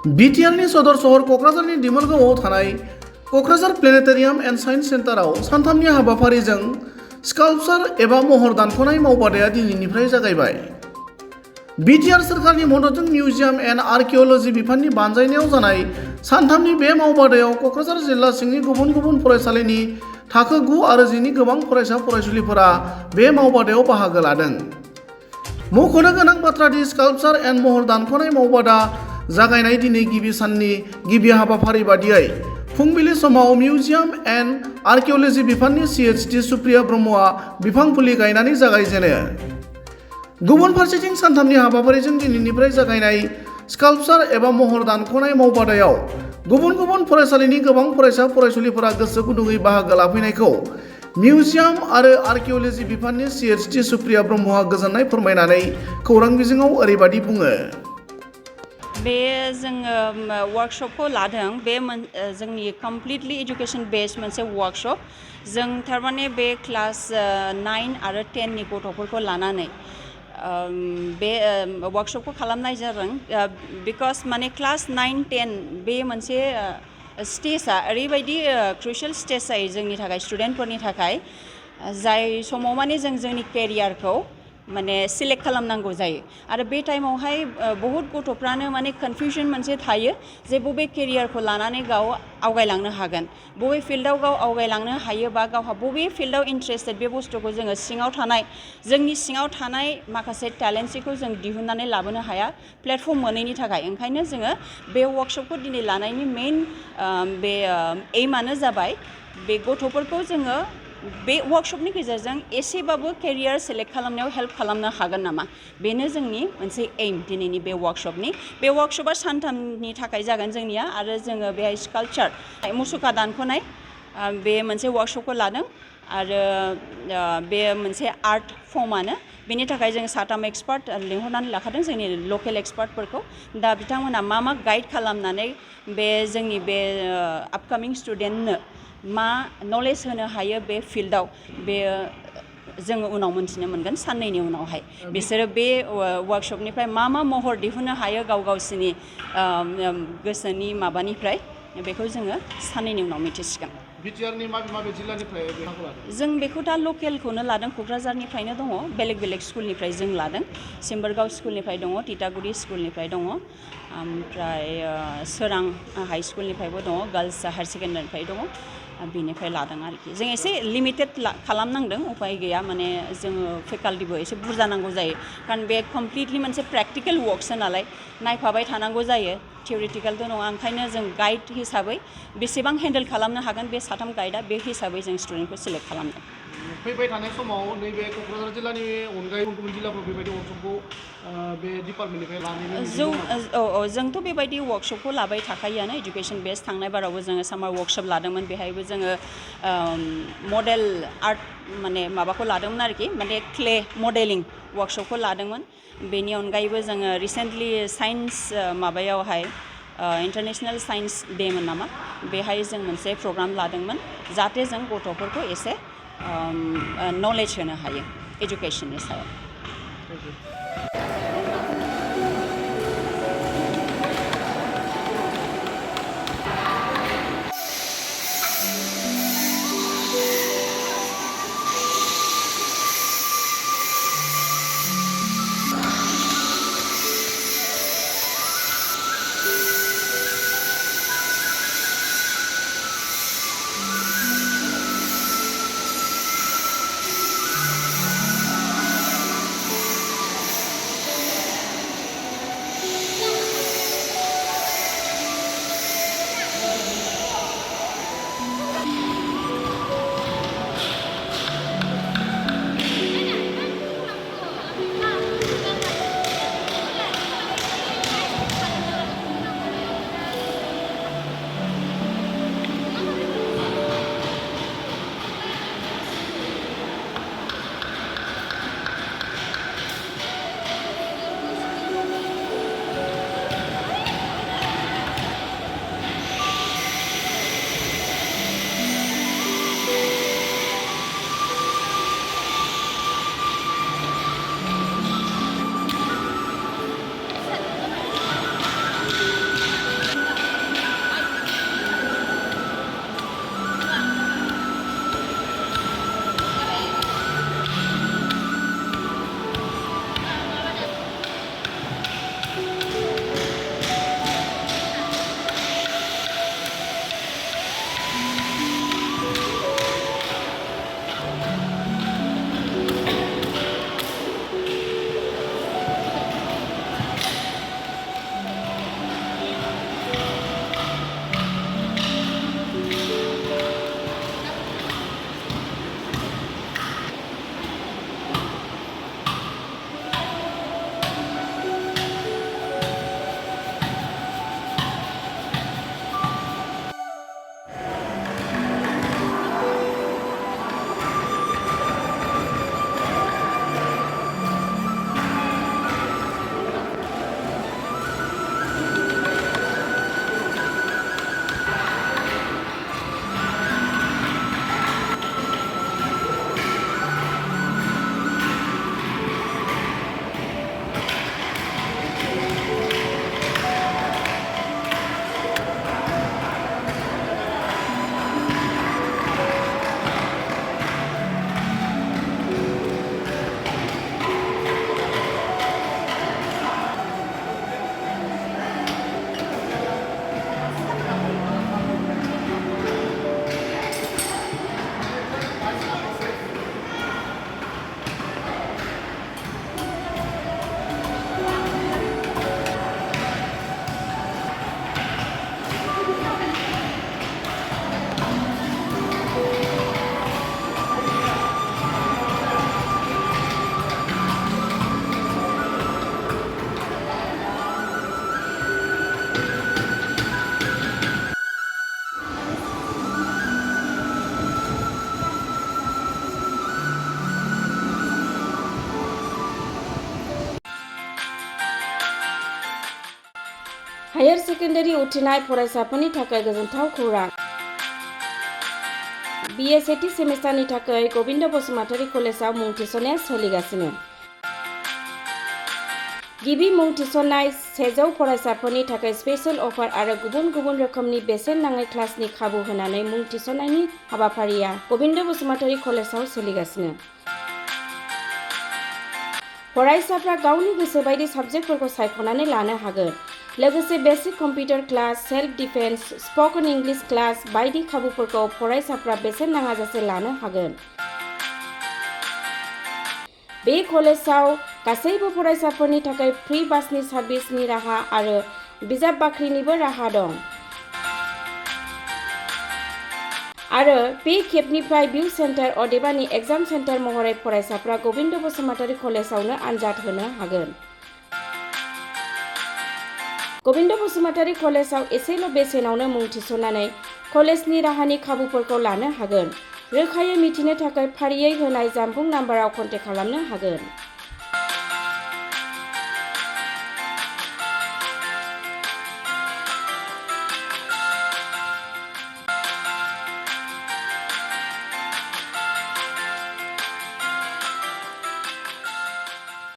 बिटिआरनि सदर सहर क'क्राझारनि दिमोलगावआव थानाय क'क्राझार प्लेनेटरियाम एन्ड साइन्स सेन्टाराव सानथामनि हाबाफारिजों स्काल्पचार एबा महर दानख'नाय मावबादाया दिनैनिफ्राय जागायबाय। बिटिआर सोरखारनि मददजों मिउजियाम एन्ड आर्किअल'जि बिफाननि बानजायनायाव जानाय सानथामनि बे मावबादायाव क'क्राझार जिल्ला सिंनि गुबुन गुबुन फरायसालिनि थाखो 9 आरो 10 नि गोबां फरायसा फरायसुलिफोरा बे मावबादायाव बाहागो लादों। मख'नो गोनां बाथ्रा दि स्काल्पचार एन्ड महर दानख'नाय मावबादा जागायनाय दिनै गिबि साननि गिबि हाबाफारि बादियै फुंबिलि समाव मिउजियाम एन्ड आर्किअल'जि बिफाननि CHD सुप्रिया ब्रह्मआ बिफां फुलि गायनानै जागायजेनो। गुबुन फारसेथिं सानथामनि हाबाफारिजों दिनैनिफ्राय जागायनाय स्काल्पचार एबा महर दानख'नाय मावबादायाव गुबुन गुबुन फरायसालिनि गोबां फरायसा फरायसुलिफोरा गोसो गुदुङै बाहागो लाफैनायखौ मिउजियाम आरो आर्किअल'जि बिफाननि CHD सुप्रिया ब्रह्मआ गोजोननाय फोरमायनानै खौरां बिजोङाव ओरैबादि बुङो। बे जोङो वर्कशपखौ लादों बे जोंनि कमप्लिटलि एजुकेशन बेस्ड मोनसे वर्कशप जों थारमाने बे क्लास 9 आरो 10 नि गथ'फोरखौ लानानै बे वर्कशपखौ खालामनाय जादों बिकज माने क्लास 9, 10 बे मोनसे स्टेजआ ओरैबायदि क्रुशियेल स्टेज जायो जोंनि थाखाय स्टुडेन्टफोरनि थाखाय जाय समाव माने जों जोंनि केरियारखौ माने सिलेक्ट खालामनांगौ जायो आरो बे टाइमावहाय बहुत गथ'फ्रानो माने कन्फ्यूजन मोनसे थायो जे बबे केरियारखौ लानानै गाव आवगायलांनो हागोन बबे फिल्डआव गाव आवगायलांनो हायोबा गावहा बबे फिल्डआव इन्ट्रेस्टेड बे बुस्थुखौ जोङो जोंनि सिङाव थानाय माखासे टेलेन्टफोरखौ जों दिहुननानै लाबोनो हाया प्लेटफर्म मोनैनि थाखाय ओंखायनो जोङो बे वर्कशपखौ दिनै लानायनि मेइन बे एइमानो जाबाय बे गथ'फोरखौ जोङो बे वर्कशपनि गेजेरजों एसेबाबो केरियार सेलेक्ट खालामनायाव हेल्प खालामनो हागोन नामा बेनो जोंनि मोनसे एइम दिनैनि बे वर्कशपआ सानथामनि थाखाय जागोन जोंनिया आरो जोङो बेहाय स्काल्पचार मुसुखा दानख'नाय बे मोनसे वर्कशपखौ लादों आरो बे मोनसे आर्ट फर्मानो बेनि थाखाय जों साथाम एक्सपार्ट लिंहरनानै लाखादों जोंनि लकेल एक्सपार्टफोरखौ दा बिथांमोना मा गाइड खालामनानै बे जोंनि बे आपकामिं स्टुडेन्टनो मा नलेज होनो हायो बे फिल्डआव बे जोङो उनाव मोनथिनो मोनगोन साननैनि उनावहाय बिसोरो बे वर्कशपनिफ्राय मा महर दिहुननो हायो गावसिनि गोसोनि माबानिफ्राय बेखौ जोङो साननैनि उनाव मिथिसिगोन। बिटिआरनि माबे जिल्लानिफ्राय बेखौ लादों? जों बेखौ दा लकेलखौनो लादों क'क्राझारनिफ्रायनो दङ बेलेग स्कुलनिफ्राय जों लादों सिम्बोरगाव स्कुलनिफ्राय दङ तितागुरि स्कुलनिफ्राय दङ ओमफ्राय सोरां हाइ स्कुलनिफ्रायबो दङ गार्लस हायार सेकेन्डारिनिफ्राय दङ बेनिफ्राय लादों आरोखि जों एसे लिमिटेड खालामनांदों उपाय गैया माने जोङो फेकाल्टिबो एसे बुरजा नांगौ जायो खारन बे कमप्लिटलि मोनसे प्रेक्टिकेल वर्कसो नालाय नायफाबाय थानांगौ जायो थियरिटिकेलथ' नङा ओंखायनो जों गाइड हिसाबै बेसेबां हेन्डेल खालामनो हागोन बे साथाम गाइडआ बे हिसाबै जों स्टुडेन्टखौ सिलेक्ट खालामदों। फैबाय थानाय समाव नैबे क'क्राझार जिल्लानि अनगायै गुबुन जिल्लाफोराव बेबायदि वर्कशपखौ बे डिपार्टमेन्टनिफ्राय लानानै जोंथ' बेबायदि वर्कशपखौ लाबाय थाखायोआनो एजुकेशन बेस्ड थांनाय बारावबो जोङो सामार वर्कशप लादोंमोन बेहायबो जोङो मडेल आर्ट माने माबाखौ लादोंमोन आरोखि माने क्ले मडेलिं वर्कशपखौ लादोंमोन बेनि अनगायैबो जोङो रिसेन्टलि साइन्स माबायावहाय इन्टारनेशनेल साइन्स डे मोन नामा बेहाय जों मोनसे प्रग्राम लादोंमोन जाहाथे जों गथ'फोरखौ एसे नलेज होनो हायो एजुकेशननि सायाव। हायार सेकेन्डारि उथ्रिनाय फरायसाफोरनि थाखाय गोजोनथाव खौरां। BA सेथि सेमिस्टारनि थाखाय गबिन्द बसुमतारी कलेजाव मुं थिसननाया सोलिगासिनो। गिबि मुं थिसननाय 100 फरायसाफोरनि थाखाय स्पेशल अफार आरो गुबुन गुबुन रोखोमनि बेसेन नाङै क्लासनि खाबु होनानै मुं थिसननायनि हाबाफारिया गबिन्द बसुमतारी कलेजाव सोलिगासिनो। फरायसाफ्रा गावनि गोसो बायदि साबजेक्टफोरखौ सायख'नानै लानो हागोन। लोगोसे basic computer class, self defence, spoken English class बायदि खाबुफोरखौ फरायसाफ्रा बेसेन नाङाजासे लानो हागोन। बे कलेजाव गासैबो फरायसाफोरनि थाखाय फ्रि बासनि सार्भिसनि राहा आरो बिजाब बाख्रिनिबो राहा दं। आरो बे खेबनिफ्राय भिउ सेन्टार अदेबानि एग्जाम सेन्टार महरै फरायसाफ्रा गबिन्द बसुमतारी कलेजावनो आनजाद होनो हागोन। गबिन्द बसुमतारी कलेजाव एसेल' बेसेनावनो मुं थिसननानै कलेजनि राहानि खाबुफोरखौ लानो हागोन। रोखायै मिथिनो थाखाय फारियै होनाय जानबुं नाम्बाराव कन्टेक्ट खालामनो हागोन।